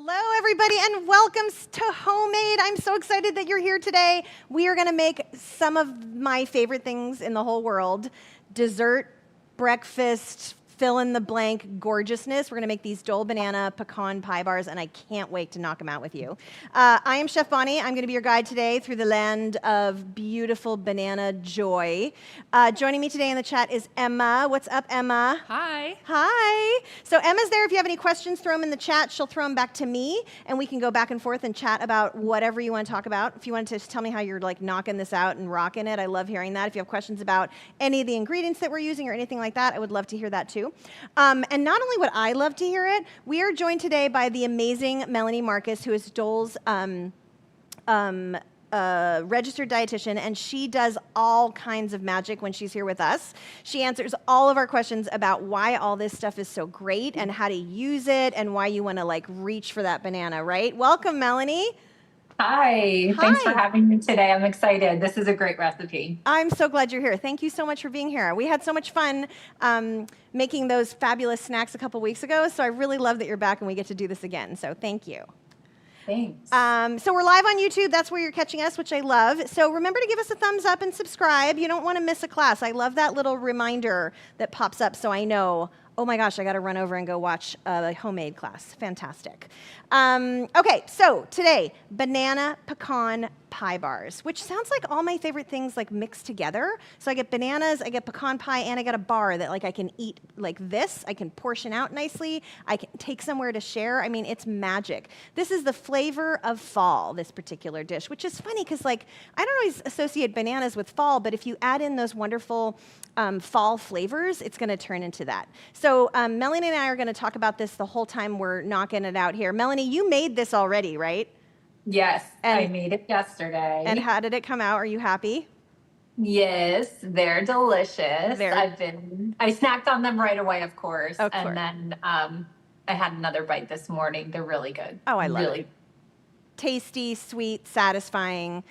Hello, everybody, and welcome to Homemade. I'm so excited that you're here today. We are going to make some of my favorite things in the whole world. Dessert, breakfast, fill-in-the-blank gorgeousness. We're going to make these Dole Banana Pecan Pie Bars, and I can't wait to knock them out with you. I am Chef Bonny. I'm going to be your guide today through the land of beautiful banana joy. Joining me today in the chat is Emma. What's up, Emma? Hi. Hi. So Emma's there. If you have any questions, throw them in the chat. She'll throw them back to me, and we can go back and forth and chat about whatever you want to talk about. If you want to tell me how you're like knocking this out and rocking it, I love hearing that. If you have questions about any of the ingredients that we're using or anything like that, I would love to hear that too. And not only would I love to hear it, we are joined today by the amazing Melanie Marcus, who is Dole's registered dietitian, and she does all kinds of magic when she's here with us. She answers all of our questions about why all this stuff is so great and how to use it and why you want to like reach for that banana, right? Welcome, Melanie. Hi. Thanks for having me today. I'm excited. This is a great recipe. I'm so glad you're here. Thank you so much for being here. We had so much fun making those fabulous snacks a couple weeks ago, so I really love that you're back and we get to do this again, so thank you. Thanks. So we're live on YouTube. That's where you're catching us, which I love. So remember to give us a thumbs up and subscribe. You don't want to miss a class. I love that little reminder that pops up so I know, oh my gosh, I got to run over and go watch a homemade class. Fantastic. Okay, so today, banana pecan pie bars, which sounds like all my favorite things like mixed together. So I get bananas, I get pecan pie, and I get a bar that like I can eat like this. I can portion out nicely. I can take somewhere to share. I mean, it's magic. This is the flavor of fall, this particular dish, which is funny because like I don't always associate bananas with fall, but if you add in those wonderful fall flavors, it's going to turn into that. So Melanie and I are going to talk about this the whole time we're knocking it out here. Melanie, you made this already, right? Yes, I made it yesterday. And how did it come out? Are you happy? Yes, they're delicious. I snacked on them right away, of course. And then I had another bite this morning. They're really good. Oh, I love it. Tasty, sweet, satisfying.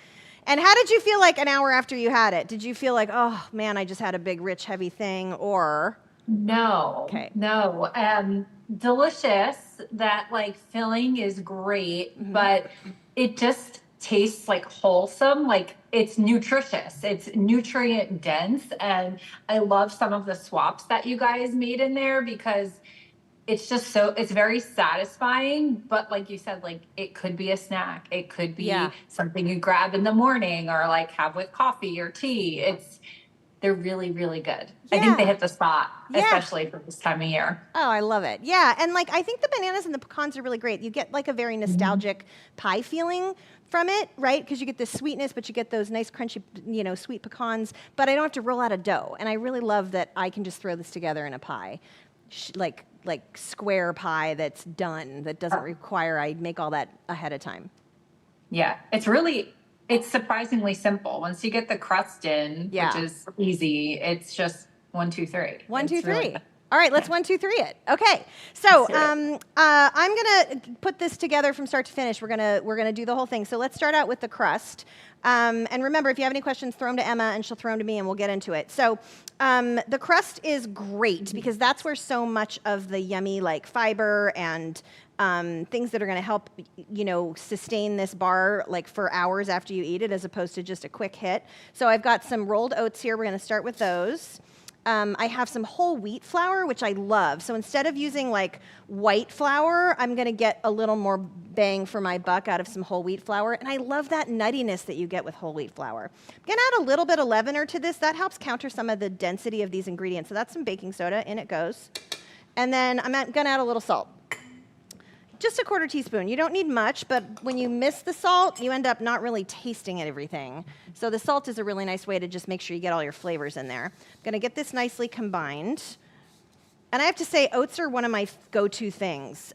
And how did you feel like an hour after you had it? Did you feel like, oh man, I just had a big, rich, heavy thing, or? No, no. Delicious. That like filling is great, but it just tastes like wholesome. Like it's nutritious. It's nutrient dense. And I love some of the swaps that you guys made in there because it's just it's very satisfying, but like you said, like it could be a snack. It could be something you grab in the morning or like have with coffee or tea. They're really, really good. I think they hit the spot, especially for this time of year. Oh, I love it. Yeah, and like I think the bananas and the pecans are really great. You get like a very nostalgic pie feeling from it, right? Because you get the sweetness, but you get those nice crunchy, sweet pecans, but I don't have to roll out a dough. And I really love that I can just throw this together in a pie. Like square pie that's done, that doesn't require I make all that ahead of time. Yeah, it's surprisingly simple. Once you get the crust in, which is easy, it's just 1, 2, 3. 1, 2, 3. Really all right, let's 1, 2, 3 it. Okay, so I'm gonna put this together from start to finish. We're gonna do the whole thing. So let's start out with the crust. And remember, if you have any questions, throw them to Emma, and she'll throw them to me, and we'll get into it. So the crust is great because that's where so much of the yummy like fiber and things that are going to help, sustain this bar like for hours after you eat it, as opposed to just a quick hit. So I've got some rolled oats here. We're going to start with those. I have some whole wheat flour, which I love. So instead of using like white flour, I'm going to get a little more bang for my buck out of some whole wheat flour. And I love that nuttiness that you get with whole wheat flour. I'm going to add a little bit of leavener to this. That helps counter some of the density of these ingredients. So that's some baking soda. In it goes. And then I'm going to add a little salt. Just a 1/4 teaspoon. You don't need much, but when you miss the salt, you end up not really tasting everything. So the salt is a really nice way to just make sure you get all your flavors in there. I'm going to get this nicely combined. And I have to say, oats are one of my go-to things.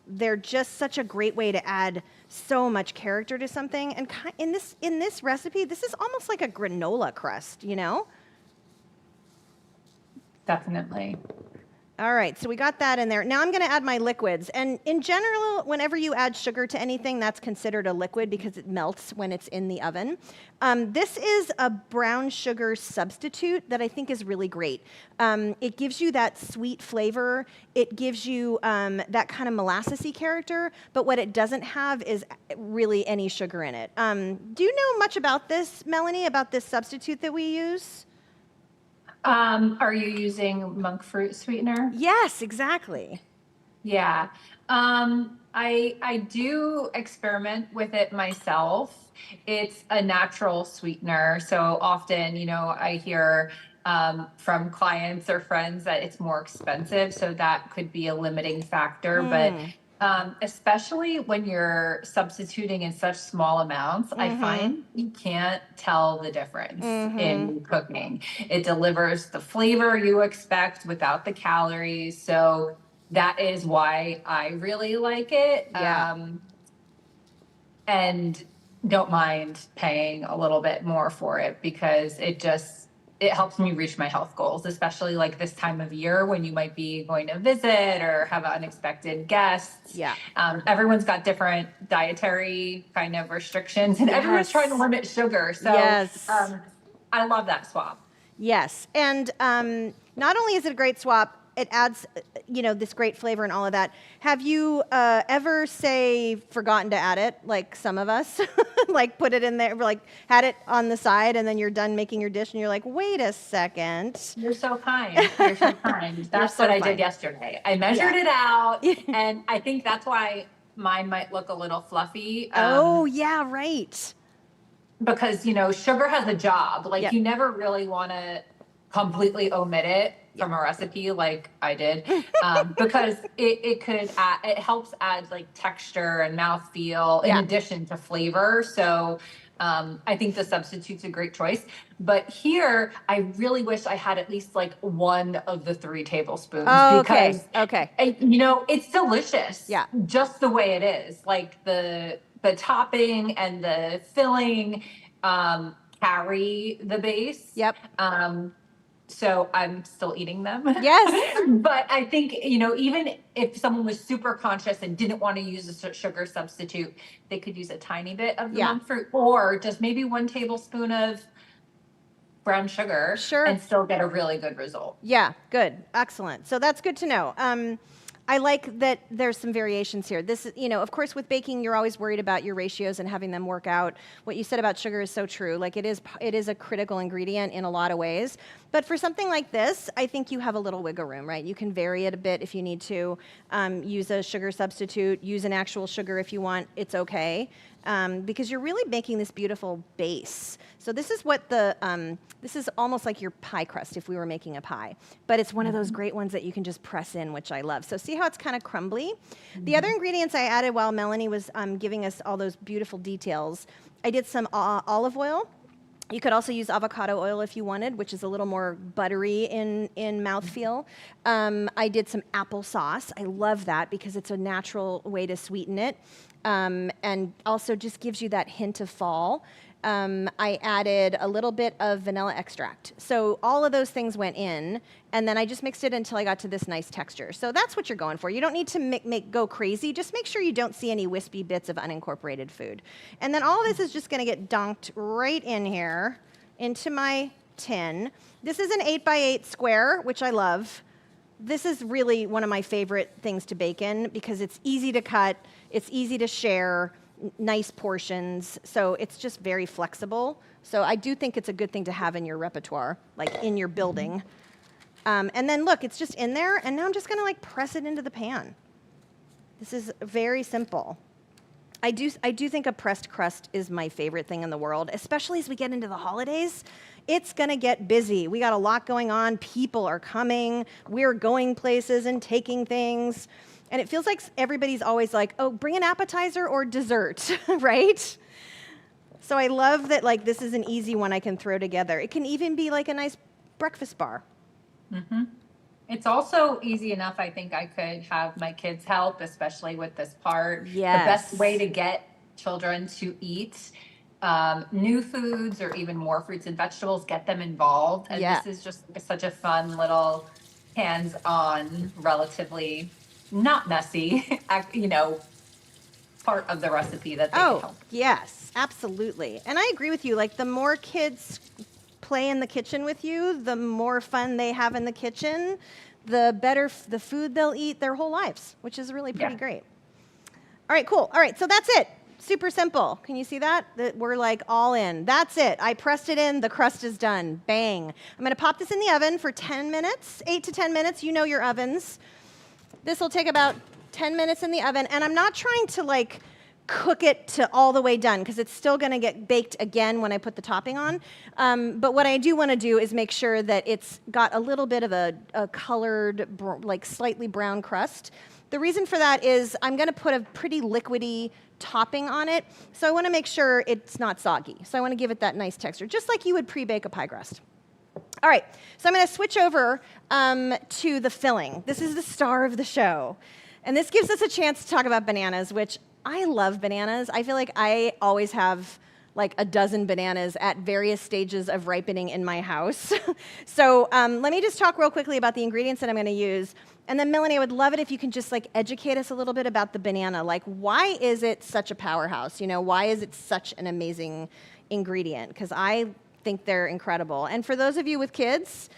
They're just such a great way to add so much character to something. And in this recipe, this is almost like a granola crust, Definitely. All right, so we got that in there. Now I'm going to add my liquids. And in general, whenever you add sugar to anything, that's considered a liquid because it melts when it's in the oven. This is a brown sugar substitute that I think is really great. It gives you that sweet flavor. It gives you that kind of molassesy character, but what it doesn't have is really any sugar in it. Do you know much about this, Melanie, about this substitute that we use? Are you using monk fruit sweetener? Yes, exactly. Yeah. I do experiment with it myself. It's a natural sweetener. So often, I hear from clients or friends that it's more expensive. So that could be a limiting factor. But especially when you're substituting in such small amounts, I find you can't tell the difference in cooking. It delivers the flavor you expect without the calories. So that is why I really like it. Yeah. And don't mind paying a little bit more for it because it helps me reach my health goals, especially like this time of year when you might be going to visit or have unexpected guests. Yeah. Everyone's got different dietary kind of restrictions and everyone's trying to limit sugar. So I love that swap. Yes. And not only is it a great swap, it adds, this great flavor and all of that. Have you ever, say, forgotten to add it, like some of us? Like put it in there, like had it on the side, and then you're done making your dish, and you're like, wait a second. You're so kind. You're so kind. That's what I did yesterday. I measured it out, and I think that's why mine might look a little fluffy. Oh, yeah, right. Because, sugar has a job. Like, you never really want to completely omit it from a recipe like I did, because it helps add like texture and mouthfeel in addition to flavor. So I think the substitute's a great choice. But here, I really wish I had at least like one of the 3 tablespoons. Oh, because, okay. It's delicious. Yeah. Just the way it is. Like the topping and the filling carry the base. Yep. So I'm still eating them. Yes. But I think, even if someone was super conscious and didn't want to use a sugar substitute, they could use a tiny bit of the monk fruit or just maybe 1 tablespoon of brown sugar and still get a really good result. Yeah, good. Excellent. So that's good to know. I like that there's some variations here. This is, of course, with baking, you're always worried about your ratios and having them work out. What you said about sugar is so true. Like it is a critical ingredient in a lot of ways. But for something like this, I think you have a little wiggle room, right? You can vary it a bit if you need to. Use a sugar substitute, use an actual sugar if you want, it's okay. Because you're really making this beautiful base. So this is what this is almost like your pie crust if we were making a pie. But it's one of those great ones that you can just press in, which I love. So see how it's kind of crumbly? The other ingredients I added while Melanie was giving us all those beautiful details, I did some olive oil. You could also use avocado oil if you wanted, which is a little more buttery in mouthfeel. I did some applesauce. I love that because it's a natural way to sweeten it. And also just gives you that hint of fall. I added a little bit of vanilla extract. So all of those things went in, and then I just mixed it until I got to this nice texture. So that's what you're going for. You don't need to go crazy. Just make sure you don't see any wispy bits of unincorporated food. And then all of this is just going to get dunked right in here into my tin. This is an 8x8 square, which I love. This is really one of my favorite things to bake in because it's easy to cut, it's easy to share, nice portions, so it's just very flexible. So I do think it's a good thing to have in your repertoire, like in your building. And then look, it's just in there, and now I'm just gonna like press it into the pan. This is very simple. I do think a pressed crust is my favorite thing in the world, especially as we get into the holidays. It's gonna get busy. We got a lot going on. People are coming. We're going places and taking things. And it feels like everybody's always like, oh, bring an appetizer or dessert, right? So I love that like this is an easy one I can throw together. It can even be like a nice breakfast bar. Mm-hmm. It's also easy enough, I think I could have my kids help, especially with this part. Yes. The best way to get children to eat new foods or even more fruits and vegetables, get them involved. And this is just such a fun little hands-on, relatively not messy, part of the recipe that they can help. Yes, absolutely. And I agree with you. Like, the more kids play in the kitchen with you, the more fun they have in the kitchen, the better the food they'll eat their whole lives, which is really pretty great. All right, cool. All right, so that's it. Super simple. Can you see that? That we're like all in. That's it. I pressed it in. The crust is done. Bang. I'm going to pop this in the oven for 10 minutes, 8 to 10 minutes. You know your ovens. This will take about 10 minutes in the oven. And I'm not trying to like cook it to all the way done because it's still going to get baked again when I put the topping on. But what I do want to do is make sure that it's got a little bit of a colored, like slightly brown crust. The reason for that is I'm going to put a pretty liquidy topping on it, so I want to make sure it's not soggy. So I want to give it that nice texture, just like you would pre-bake a pie crust. All right, so I'm going to switch over to the filling. This is the star of the show, and this gives us a chance to talk about bananas, which I love bananas. I feel like I always have like a dozen bananas at various stages of ripening in my house. So let me just talk real quickly about the ingredients that I'm going to use. And then, Melanie, I would love it if you can just like educate us a little bit about the banana. Like, why is it such a powerhouse? You know, why is it such an amazing ingredient? Because I think they're incredible. And for those of you with kids,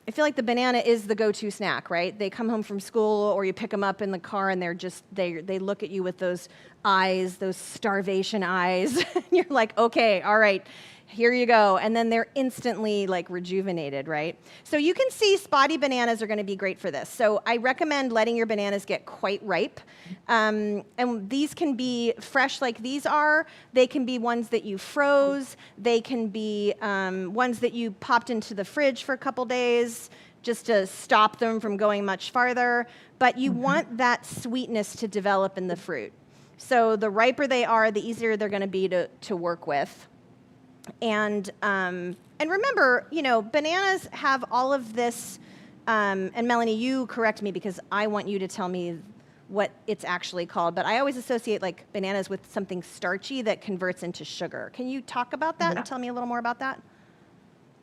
I feel like the banana is the go-to snack, right? They come home from school or you pick them up in the car and they're just, they look at you with those eyes, those starvation eyes. And you're like, okay, all right, here you go. And then they're instantly like rejuvenated, right? So you can see spotty bananas are gonna be great for this. So I recommend letting your bananas get quite ripe. And these can be fresh like these are. They can be ones that you froze. They can be ones that you popped into the fridge for a couple days just to stop them from going much farther. But you want that sweetness to develop in the fruit. So the riper they are, the easier they're gonna be to work with. And remember, you know, bananas have all of this, and Melanie, you correct me because I want you to tell me what it's actually called, but I always associate like bananas with something starchy that converts into sugar. Can you talk about that and tell me a little more about that?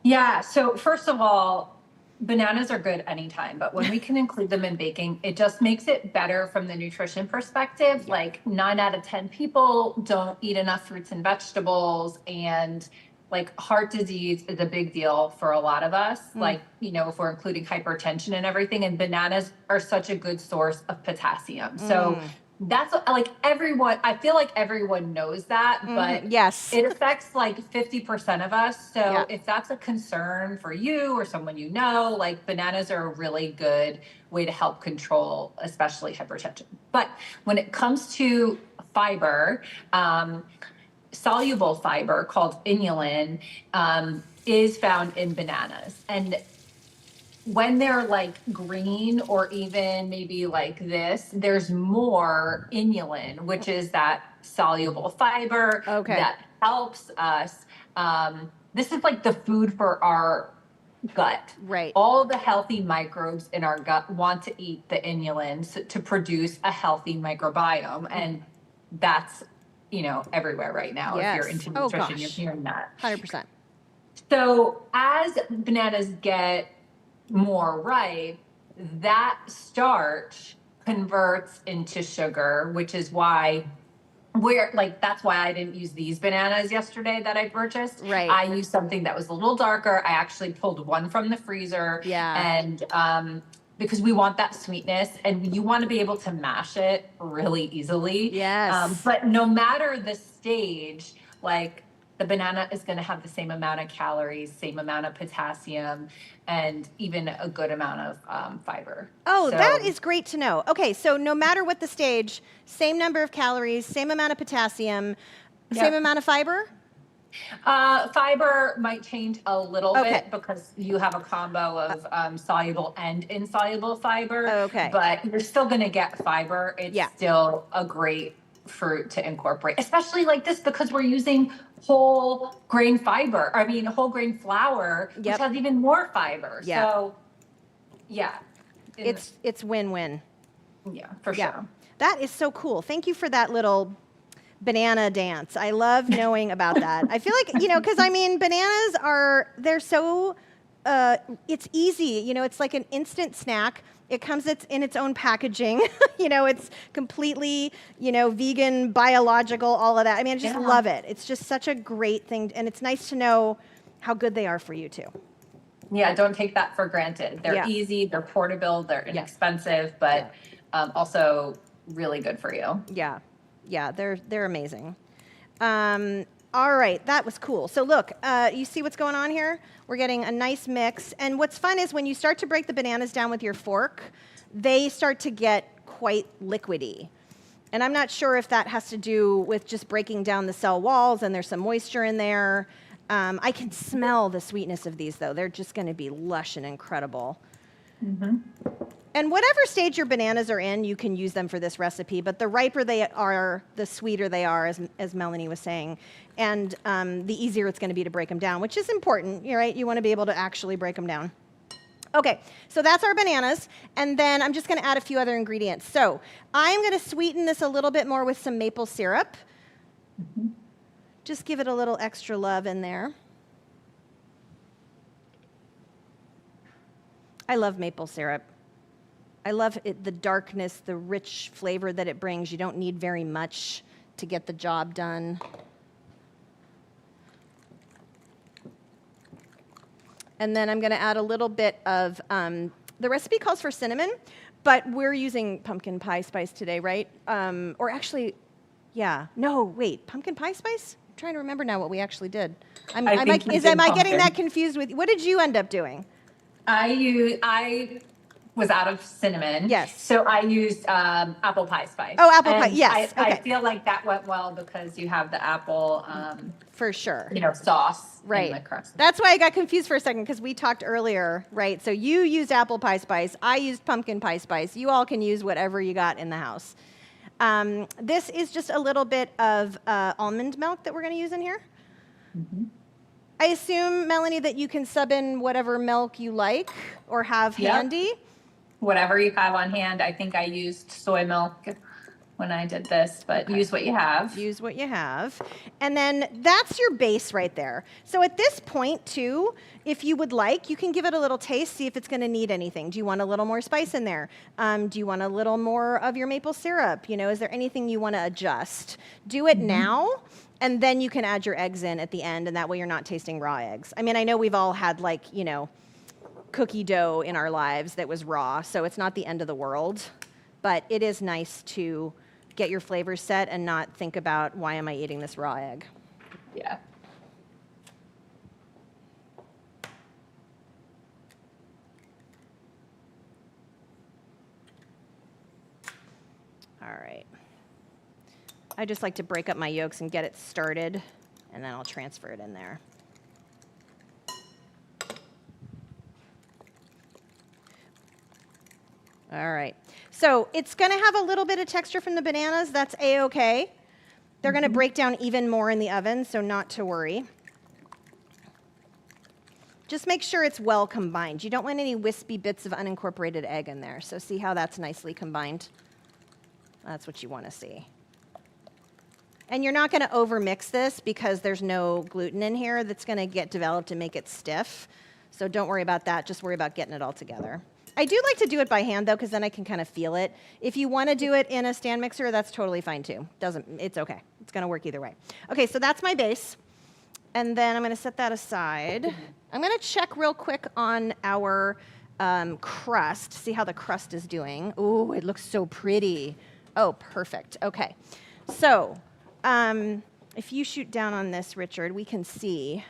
Yeah, so first of all, bananas are good anytime, but when we can include them in baking, it just makes it better from the nutrition perspective. Like 9 out of 10 people don't eat enough fruits and vegetables, and like heart disease is a big deal for a lot of us. Like, you know, if we're including hypertension and everything, and bananas are such a good source of potassium. So that's like everyone, I feel like everyone knows that, but yes, it affects like 50% of us. So if that's a concern for you or someone you know, like bananas are a really good way to help control, especially hypertension. But when it comes to fiber, soluble fiber called inulin is found in bananas. And when they're like green or even maybe like this, there's more inulin, which is that soluble fiber that helps us. This is like the food for our gut. Right. All the healthy microbes in our gut want to eat the inulin to produce a healthy microbiome. And that's, you know, everywhere right now. If you're into nutrition, you're hearing that. 100%. So as bananas get more ripe, that starch converts into sugar, which is why that's why I didn't use these bananas yesterday that I purchased. Right. I used something that was a little darker. I actually pulled one from the freezer. Yeah. And because we want that sweetness and you want to be able to mash it really easily. Yes. But no matter the stage, like the banana is going to have the same amount of calories, same amount of potassium, and even a good amount of fiber. Oh, so that is great to know. Okay, so no matter what the stage, same number of calories, same amount of potassium, same amount of fiber? Fiber might change a little bit because you have a combo of soluble and insoluble fiber. Okay. But you're still going to get fiber. It's still a great fruit to incorporate, especially like this because we're using whole grain flour, which has even more fiber. So it's win-win. Yeah, for sure. That is so cool. Thank you for that little banana dance. I love knowing about that. I feel like, you know, because I mean, bananas they're so it's easy. You know, it's like an instant snack. It comes in its own packaging. You know, it's completely, you know, vegan, biological, all of that. I mean, I just love it. It's just such a great thing. And it's nice to know how good they are for you too. Yeah, don't take that for granted. They're easy, they're portable, they're inexpensive, but also really good for you. Yeah, yeah, they're amazing. All right, that was cool. So look, you see what's going on here? We're getting a nice mix. And what's fun is when you start to break the bananas down with your fork, they start to get quite liquidy. And I'm not sure if that has to do with just breaking down the cell walls and there's some moisture in there. I can smell the sweetness of these, though. They're just going to be lush and incredible. Mm-hmm. And whatever stage your bananas are in, you can use them for this recipe. But the riper they are, the sweeter they are, as Melanie was saying. And the easier it's going to be to break them down, which is important, right? You want to be able to actually break them down. Okay, so that's our bananas. And then I'm just going to add a few other ingredients. So I'm going to sweeten this a little bit more with some maple syrup. Mm-hmm. Just give it a little extra love in there. I love maple syrup. I love it, the darkness, the rich flavor that it brings. You don't need very much to get the job done. And then I'm going to add a little bit of, the recipe calls for cinnamon, but we're using pumpkin pie spice today, right? Or actually, yeah. No, wait, pumpkin pie spice? I'm trying to remember now what we actually did. Am I getting that confused with, what did you end up doing? I was out of cinnamon. Yes. So I used apple pie spice. Oh, apple pie, yes. I feel like that went well because you have the apple, for sure, you know, sauce right. in the crust. That's why I got confused for a second because we talked earlier, right? So you used apple pie spice. I used pumpkin pie spice. You all can use whatever you got in the house. This is just a little bit of almond milk that we're going to use in here. Mm-hmm. I assume, Melanie, that you can sub in whatever milk you like or have handy. Whatever you have on hand. I think I used soy milk when I did this, but use what you have. Use what you have. And then that's your base right there. So at this point, too, if you would like, you can give it a little taste, see if it's going to need anything. Do you want a little more spice in there? Do you want a little more of your maple syrup? You know, is there anything you want to adjust? Do it now. And then you can add your eggs in at the end, and that way you're not tasting raw eggs. I mean, I know we've all had, like, you know, cookie dough in our lives that was raw, so it's not the end of the world. But it is nice to get your flavors set and not think about, why am I eating this raw egg? Yeah. All right. I just like to break up my yolks and get it started, and then I'll transfer it in there. All right. So it's going to have a little bit of texture from the bananas. That's A-okay. They're going to break down even more in the oven, so not to worry. Just make sure it's well combined. You don't want any wispy bits of unincorporated egg in there. So see how that's nicely combined? That's what you want to see. And you're not going to overmix this because there's no gluten in here that's going to get developed and make it stiff. So don't worry about that. Just worry about getting it all together. I do like to do it by hand, though, because then I can kind of feel it. If you want to do it in a stand mixer, that's totally fine, too. It's okay. It's going to work either way. Okay, so that's my base. And then I'm going to set that aside. I'm going to check real quick on our crust, see how the crust is doing. Ooh, it looks so pretty. Oh, perfect. Okay. So if you shoot down on this, Richard, we can see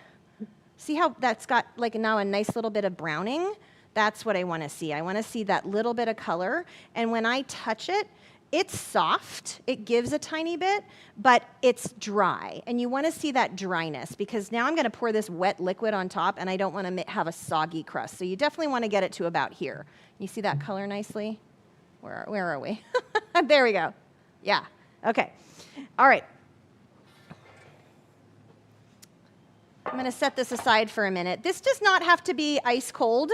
how that's got like now a nice little bit of browning? That's what I want to see. I want to see that little bit of color. And when I touch it, it's soft. It gives a tiny bit, but it's dry. And you want to see that dryness because now I'm going to pour this wet liquid on top, and I don't want to have a soggy crust. So you definitely want to get it to about here. You see that color nicely? Where are we? There we go. Yeah. Okay. All right. I'm going to set this aside for a minute. This does not have to be ice cold.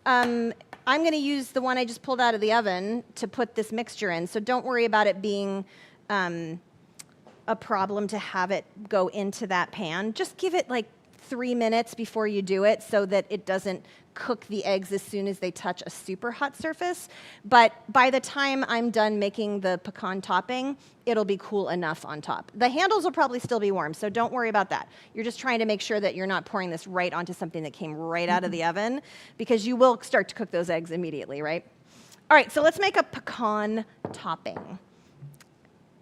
I'm going to use the one I just pulled out of the oven to put this mixture in, so don't worry about it being a problem to have it go into that pan. Just give it like 3 minutes before you do it so that it doesn't cook the eggs as soon as they touch a super hot surface. But by the time I'm done making the pecan topping, it'll be cool enough on top. The handles will probably still be warm, so don't worry about that. You're just trying to make sure that you're not pouring this right onto something that came right out of the oven, because you will start to cook those eggs immediately, right? All right, so let's make a pecan topping.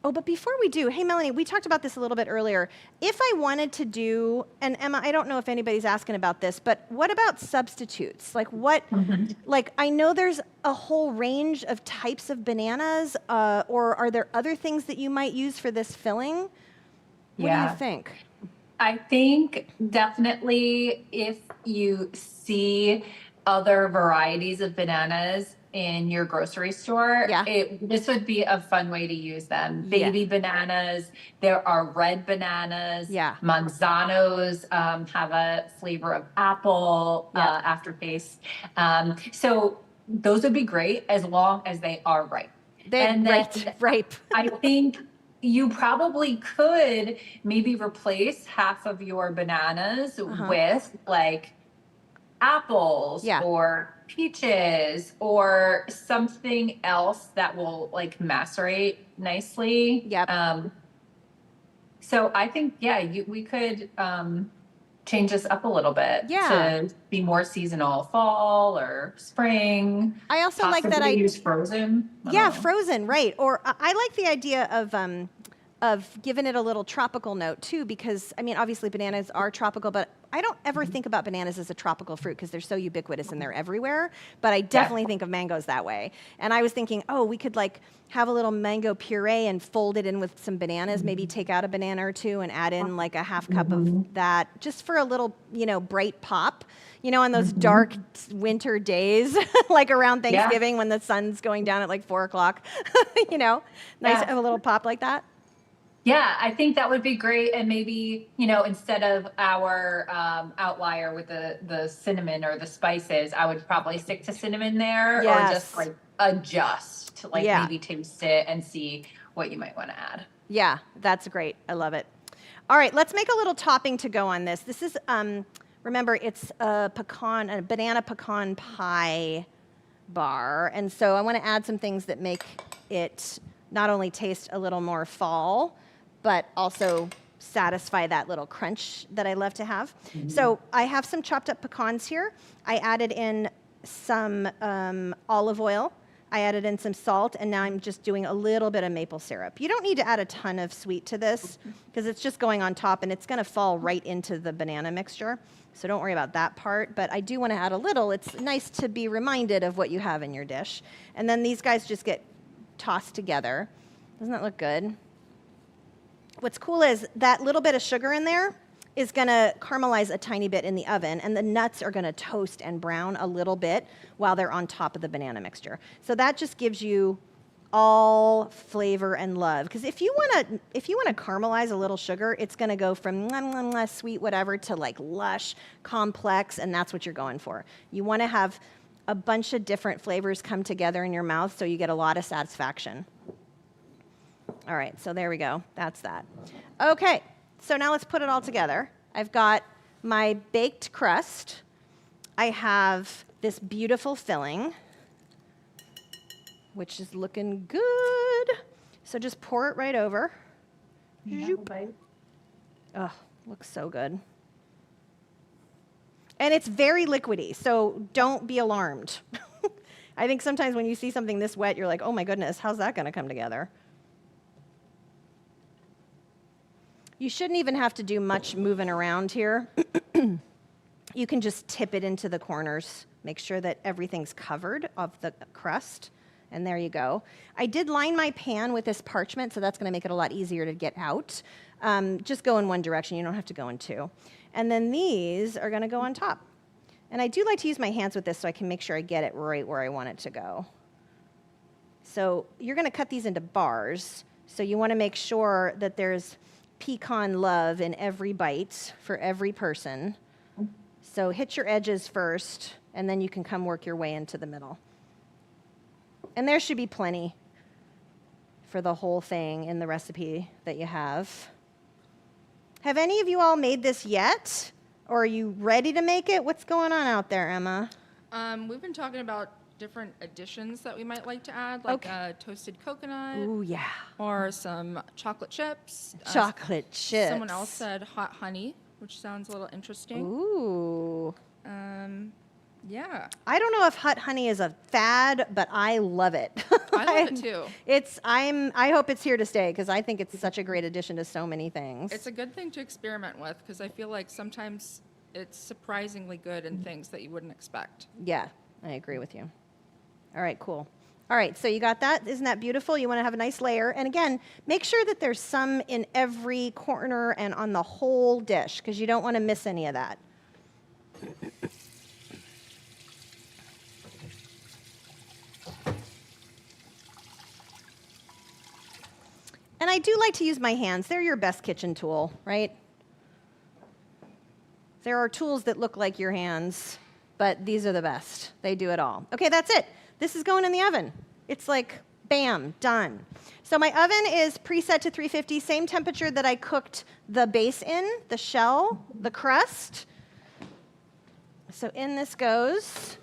Oh, but before we do, hey, Melanie, we talked about this a little bit earlier. If I wanted to do, and Emma, I don't know if anybody's asking about this, but what about substitutes? Like what, like I know there's a whole range of types of bananas, or are there other things that you might use for this filling? What do you think? I think definitely if you see other varieties of bananas in your grocery store, this would be a fun way to use them. Baby bananas, there are red bananas. Manzanos have a flavor of apple aftertaste. So those would be great as long as they are ripe. Ripe. I think you probably could maybe replace half of your bananas with like apples or peaches or something else that will like macerate nicely. So I think, we could change this up a little bit to be more seasonal, fall or spring. I also like that I use frozen. Frozen, right. Or I like the idea of giving it a little tropical note too, because I mean, obviously bananas are tropical, but I don't ever think about bananas as a tropical fruit because they're so ubiquitous and they're everywhere. But I definitely think of mangoes that way. And I was thinking, oh, we could like have a little mango puree and fold it in with some bananas, maybe take out a banana or two and add in like a half cup of that just for a little, bright pop, on those dark winter days, like around Thanksgiving when the sun's going down at like 4 o'clock, nice a little pop like that. Yeah, I think that would be great. And maybe, instead of our outlier with the cinnamon or the spices, I would probably stick to cinnamon there or just like adjust, like maybe taste it and see what you might want to add. Yeah, that's great. I love it. All right, let's make a little topping to go on this. This is, remember, it's a banana pecan pie bar. And so I want to add some things that make it not only taste a little more fall, but also satisfy that little crunch that I love to have. So I have some chopped up pecans here. I added in some olive oil. I added in some salt, and now I'm just doing a little bit of maple syrup. You don't need to add a ton of sweet to this because it's just going on top, and it's going to fall right into the banana mixture. So don't worry about that part, but I do want to add a little. It's nice to be reminded of what you have in your dish. And then these guys just get tossed together. Doesn't that look good? What's cool is that little bit of sugar in there is going to caramelize a tiny bit in the oven, and the nuts are going to toast and brown a little bit while they're on top of the banana mixture. So that just gives you all flavor and love. Because if you want to caramelize a little sugar, it's going to go from sweet whatever to like lush, complex, and that's what you're going for. You want to have a bunch of different flavors come together in your mouth so you get a lot of satisfaction. All right, so there we go. That's that. Okay, so now let's put it all together. I've got my baked crust. I have this beautiful filling, which is looking good. So just pour it right over. Oh, looks so good. And it's very liquidy, so don't be alarmed. I think sometimes when you see something this wet, you're like, oh my goodness, how's that gonna come together? You shouldn't even have to do much moving around here. You can just tip it into the corners. Make sure that everything's covered of the crust. And there you go. I did line my pan with this parchment, so that's going to make it a lot easier to get out. Just go in one direction. You don't have to go in two. And then these are going to go on top. And I do like to use my hands with this so I can make sure I get it right where I want it to go. So you're going to cut these into bars. So you want to make sure that there's pecan love in every bite for every person. So hit your edges first, and then you can come work your way into the middle. And there should be plenty for the whole thing in the recipe that you have. Have any of you all made this yet? Or are you ready to make it? What's going on out there, Emma? We've been talking about different additions that we might like to add, like toasted coconut. Ooh, yeah. Or some chocolate chips. Chocolate chips. Someone else said hot honey, which sounds a little interesting. Ooh. Yeah. I don't know if hot honey is a fad, but I love it. I love it too. I hope it's here to stay because I think it's such a great addition to so many things. It's a good thing to experiment with because I feel like sometimes it's surprisingly good in things that you wouldn't expect. Yeah, I agree with you. All right, cool. All right, so you got that? Isn't that beautiful? You want to have a nice layer. And again, make sure that there's some in every corner and on the whole dish because you don't want to miss any of that. And I do like to use my hands. They're your best kitchen tool, right? There are tools that look like your hands, but these are the best. They do it all. Okay, that's it. This is going in the oven. It's like, bam, done. So my oven is preset to 350, same temperature that I cooked the base in, the shell, the crust. So in this goes.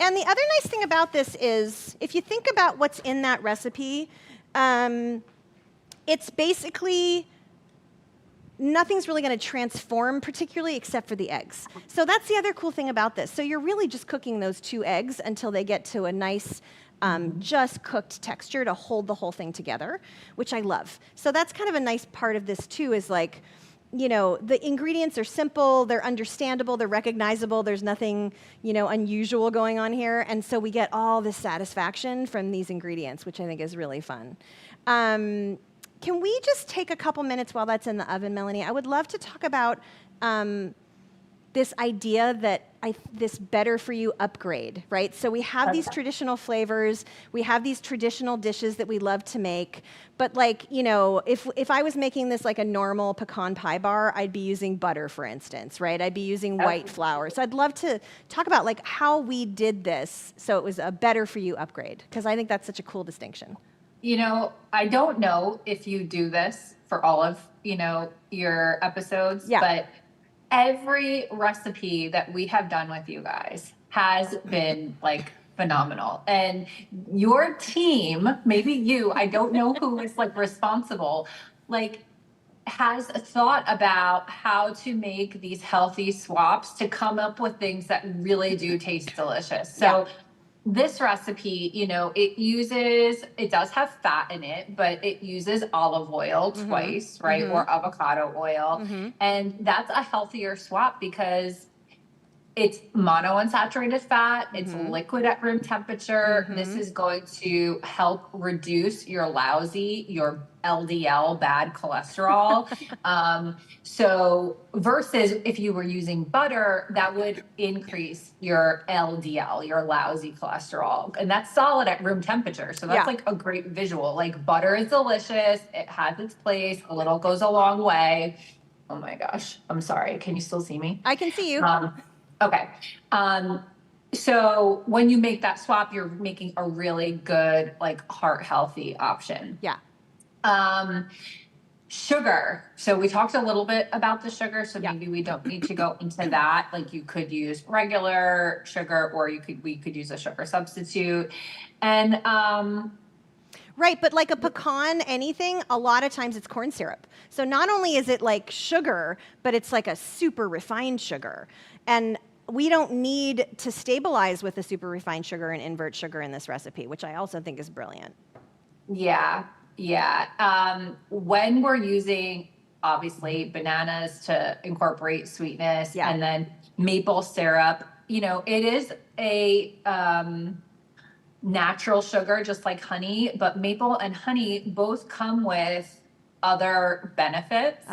And the other nice thing about this is, if you think about what's in that recipe, it's basically, nothing's really going to transform particularly except for the eggs. So that's the other cool thing about this. So you're really just cooking those 2 eggs until they get to a nice, just cooked texture to hold the whole thing together, which I love. So that's kind of a nice part of this too, is like, you know, the ingredients are simple, they're understandable, they're recognizable, there's nothing, you know, unusual going on here. And so we get all this satisfaction from these ingredients, which I think is really fun. Can we just take a couple minutes while that's in the oven, Melanie? I would love to talk about this idea that this better for you upgrade, right? So we have these traditional flavors, we have these traditional dishes that we love to make, but like, you know, if I was making this like a normal pecan pie bar, I'd be using butter, for instance, right? I'd be using white flour. So I'd love to talk about like how we did this so it was a better for you upgrade, because I think that's such a cool distinction. You know, I don't know if you do this for all of, you know, your episodes, but every recipe that we have done with you guys has been like phenomenal. And your team, maybe you, I don't know who is like responsible, like has thought about how to make these healthy swaps to come up with things that really do taste delicious. So this recipe, you know, it does have fat in it, but it uses olive oil twice, right? Or avocado oil. And that's a healthier swap because it's monounsaturated fat. It's liquid at room temperature. This is going to help reduce your LDL, bad cholesterol. So versus if you were using butter, that would increase your LDL, your lousy cholesterol. And that's solid at room temperature. So that's like a great visual. Like butter is delicious. It has its place. A little goes a long way. Oh my gosh. I'm sorry. Can you still see me? I can see you. Okay. So when you make that swap, you're making a really good, like heart healthy option. Yeah. Sugar. So we talked a little bit about the sugar, so maybe we don't need to go into that. Like you could use regular sugar, or we could use a sugar substitute. And right, but like a pecan, anything, a lot of times it's corn syrup. So not only is it like sugar, but it's like a super refined sugar. And we don't need to stabilize with a super refined sugar and invert sugar in this recipe, which I also think is brilliant. Yeah. When we're using, obviously, bananas to incorporate sweetness and then maple syrup, you know, it is a natural sugar, just like honey, but maple and honey both come with other benefits.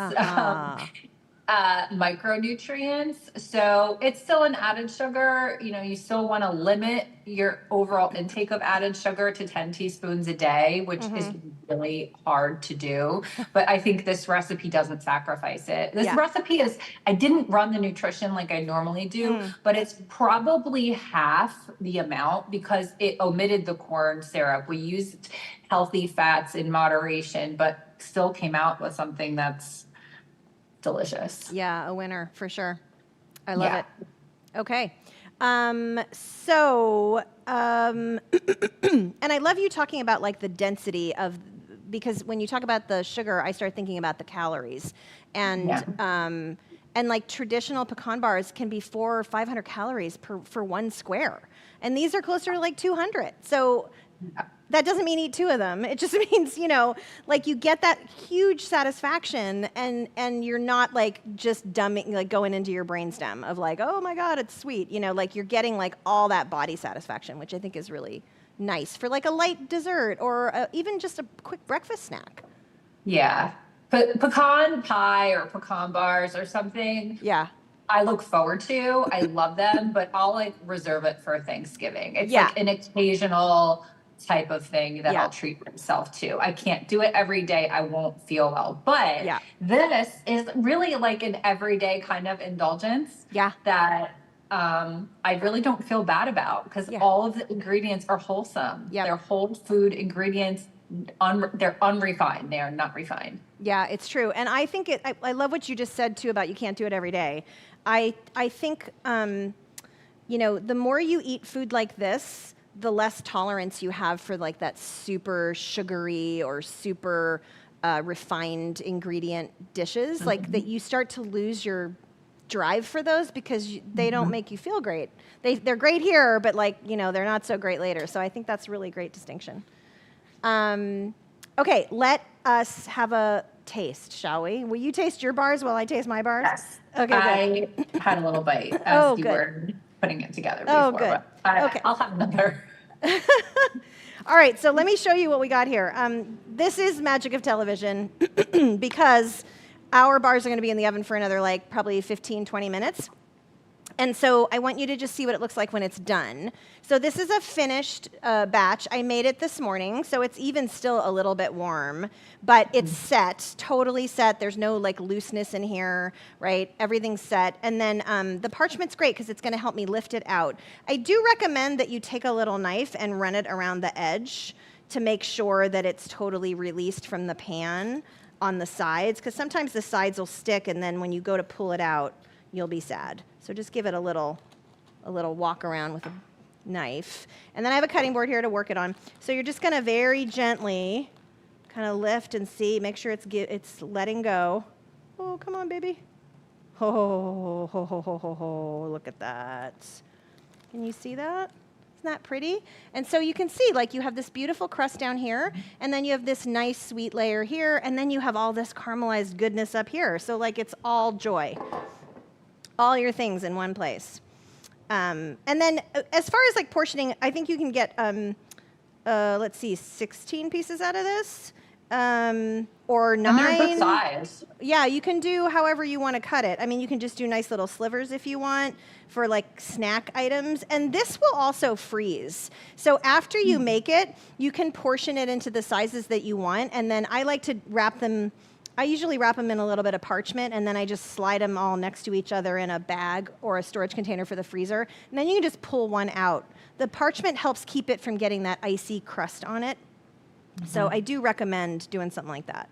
Micronutrients. So it's still an added sugar. You know, you still want to limit your overall intake of added sugar to 10 teaspoons a day, which is really hard to do. But I think this recipe doesn't sacrifice it. This recipe I didn't run the nutrition like I normally do, but it's probably half the amount because it omitted the corn syrup. We used healthy fats in moderation, but still came out with something that's delicious. Yeah, a winner for sure. I love Yeah. it. Okay. And I love you talking about like the density of, because when you talk about the sugar, I start thinking about the calories. And like traditional pecan bars can be 400 or 500 calories for one square. And these are closer to like 200. So that doesn't mean eat 2 of them. It just means, like you get that huge satisfaction and you're not like just dumbing, like going into your brainstem of like, oh my God, it's sweet. Like you're getting like all that body satisfaction, which I think is really nice for like a light dessert or even just a quick breakfast snack. Yeah. But pecan pie or pecan bars or something. Yeah. I look forward to. I love them, but I'll like reserve it for Thanksgiving. It's Yeah. like an occasional type of thing that I'll treat myself to. I can't do it every day. I won't feel well. But this is really like an everyday kind of indulgence that I really don't feel bad about because all of the ingredients are wholesome. They're whole food ingredients. They're unrefined. They are not refined. Yeah, it's true. And I think I love what you just said too about you can't do it every day. I think, the more you eat food like this, the less tolerance you have for like that super sugary or super refined ingredient dishes, like that you start to lose your drive for those because they don't make you feel great. They're great here, but like, they're not so great later. So I think that's a really great distinction. Okay, let us have a taste, shall we? Will you taste your bars while I taste my bars? Yes. Okay, I had a little bite as you were putting it together before. Oh, good. But I'll have another. All right, so let me show you what we got here. This is magic of television because our bars are going to be in the oven for another like probably 15, 20 minutes. And so I want you to just see what it looks like when it's done. So this is a finished batch. I made it this morning, so it's even still a little bit warm, but it's set, totally set. There's no like looseness in here, right? Everything's set. And then the parchment's great because it's gonna help me lift it out. I do recommend that you take a little knife and run it around the edge to make sure that it's totally released from the pan on the sides, because sometimes the sides will stick and then when you go to pull it out, you'll be sad. So just give it a little walk around with a knife. And then I have a cutting board here to work it on. So you're just gonna very gently kind of lift and see, make sure it's letting go. Oh, come on, baby. Oh, ho, ho, ho, ho, ho, look at that. Can you see that? Isn't that pretty? And so you can see, like, you have this beautiful crust down here, and then you have this nice sweet layer here, and then you have all this caramelized goodness up here. So, like, it's all joy. All your things in one place. And then as far as like portioning, I think you can get, let's see, 16 pieces out of this, or 9. And they're good size. Yeah, you can do however you want to cut it. I mean, you can just do nice little slivers if you want for like snack items. And this will also freeze. So after you make it, you can portion it into the sizes that you want. And then I like to I usually wrap them in a little bit of parchment, and then I just slide them all next to each other in a bag or a storage container for the freezer. And then you can just pull one out. The parchment helps keep it from getting that icy crust on it. So I do recommend doing something like that.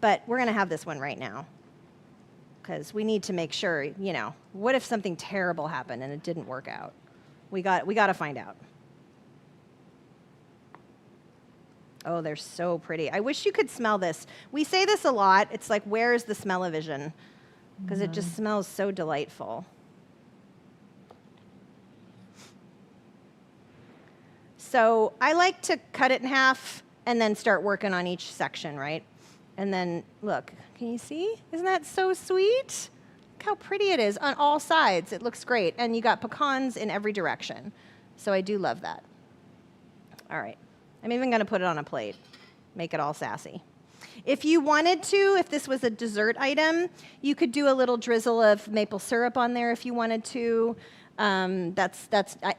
But we're going to have this one right now because we need to make sure, what if something terrible happened and it didn't work out? We got to find out. Oh, they're so pretty. I wish you could smell this. We say this a lot. It's like, where's the smell-o-vision? Because it just smells so delightful. So I like to cut it in half and then start working on each section, right? And then, look, can you see? Isn't that so sweet? Look how pretty it is on all sides. It looks great. And you got pecans in every direction. So I do love that. All right. I'm even going to put it on a plate, make it all sassy. If you wanted to, if this was a dessert item, you could do a little drizzle of maple syrup on there if you wanted to. I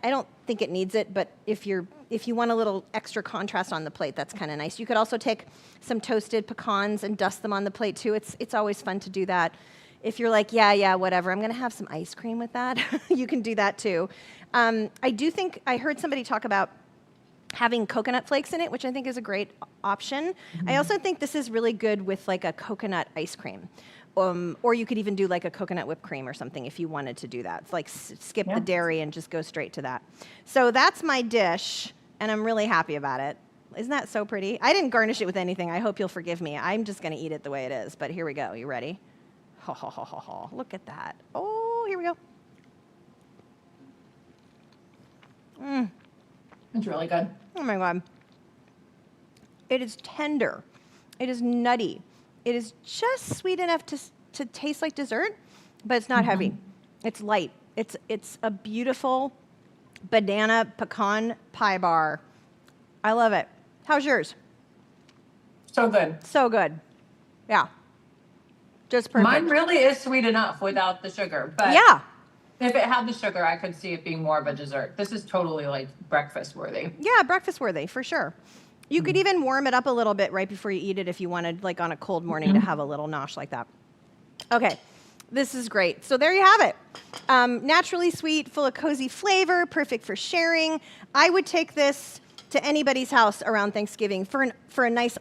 don't think it needs it, but if you want a little extra contrast on the plate, that's kind of nice. You could also take some toasted pecans and dust them on the plate too. It's always fun to do that. If you're like, yeah, whatever, I'm going to have some ice cream with that, you can do that too. I do think I heard somebody talk about having coconut flakes in it, which I think is a great option. I also think this is really good with like a coconut ice cream. Or you could even do like a coconut whipped cream or something if you wanted to do that. It's like skip the dairy and just go straight to that. So that's my dish, and I'm really happy about it. Isn't that so pretty? I didn't garnish it with anything. I hope you'll forgive me. I'm just going to eat it the way it is. But here we go. You ready? Ho, ho, ho, ho, ho. Look at that. Oh, here we go. It's really good. Oh my God. It is tender. It is nutty. It is just sweet enough to taste like dessert, but it's not heavy. It's light. It's a beautiful banana pecan pie bar. I love it. How's yours? So good. So good. Yeah. Just perfect. Mine really is sweet enough without the sugar, but Yeah. if it had the sugar, I could see it being more of a dessert. This is totally like breakfast worthy. Yeah, breakfast worthy for sure. You could even warm it up a little bit right before you eat it if you wanted, like on a cold morning, to have a little nosh like that. Okay, this is great. So there you have it. Naturally sweet, full of cozy flavor, perfect for sharing. I would take this to anybody's house around Thanksgiving for a nice,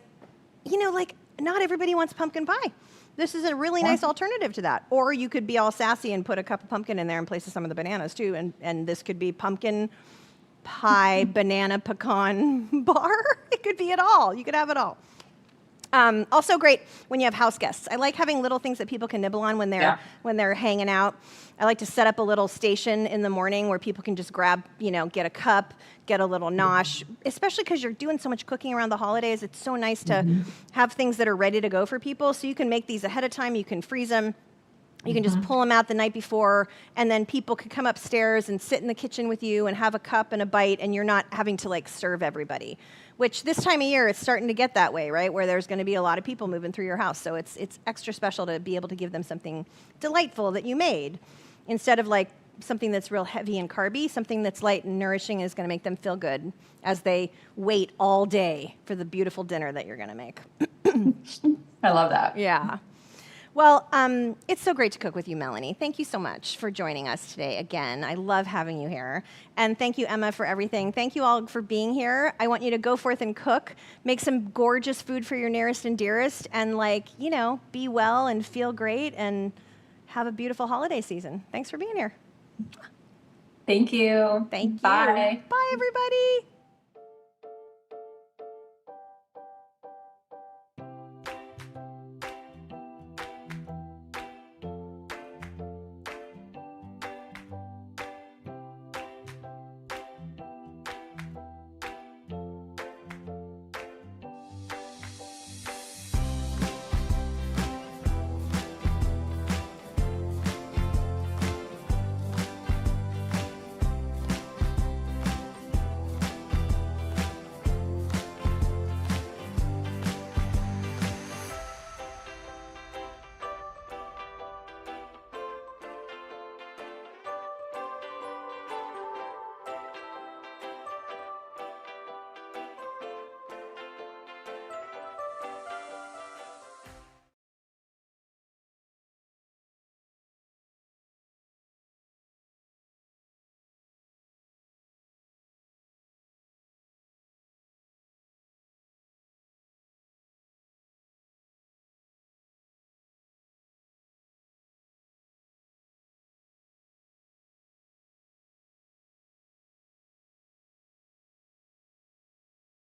like not everybody wants pumpkin pie. This is a really nice alternative to that. Or you could be all sassy and put a cup of pumpkin in there in place of some of the bananas too, and this could be pumpkin pie, banana pecan bar. It could be it all. You could have it all. Also great when you have house guests. I like having little things that people can nibble on when they're hanging out. I like to set up a little station in the morning where people can just grab, get a cup, get a little nosh, especially because you're doing so much cooking around the holidays. It's so nice to have things that are ready to go for people. So you can make these ahead of time. You can freeze them. You can just pull them out the night before, and then people can come upstairs and sit in the kitchen with you and have a cup and a bite, and you're not having to like serve everybody, which this time of year it's starting to get that way, right? Where there's going to be a lot of people moving through your house. So it's extra special to be able to give them something delightful that you made instead of like something that's real heavy and carby. Something that's light and nourishing is going to make them feel good as they wait all day for the beautiful dinner that you're going to make. I love that. Yeah. Well, it's so great to cook with you, Melanie. Thank you so much for joining us today again. I love having you here. And thank you, Emma, for everything. Thank you all for being here. I want you to go forth and cook, make some gorgeous food for your nearest and dearest, and be well and feel great and have a beautiful holiday season. Thanks for being here. Thank you. Thank you. Bye. Bye, everybody.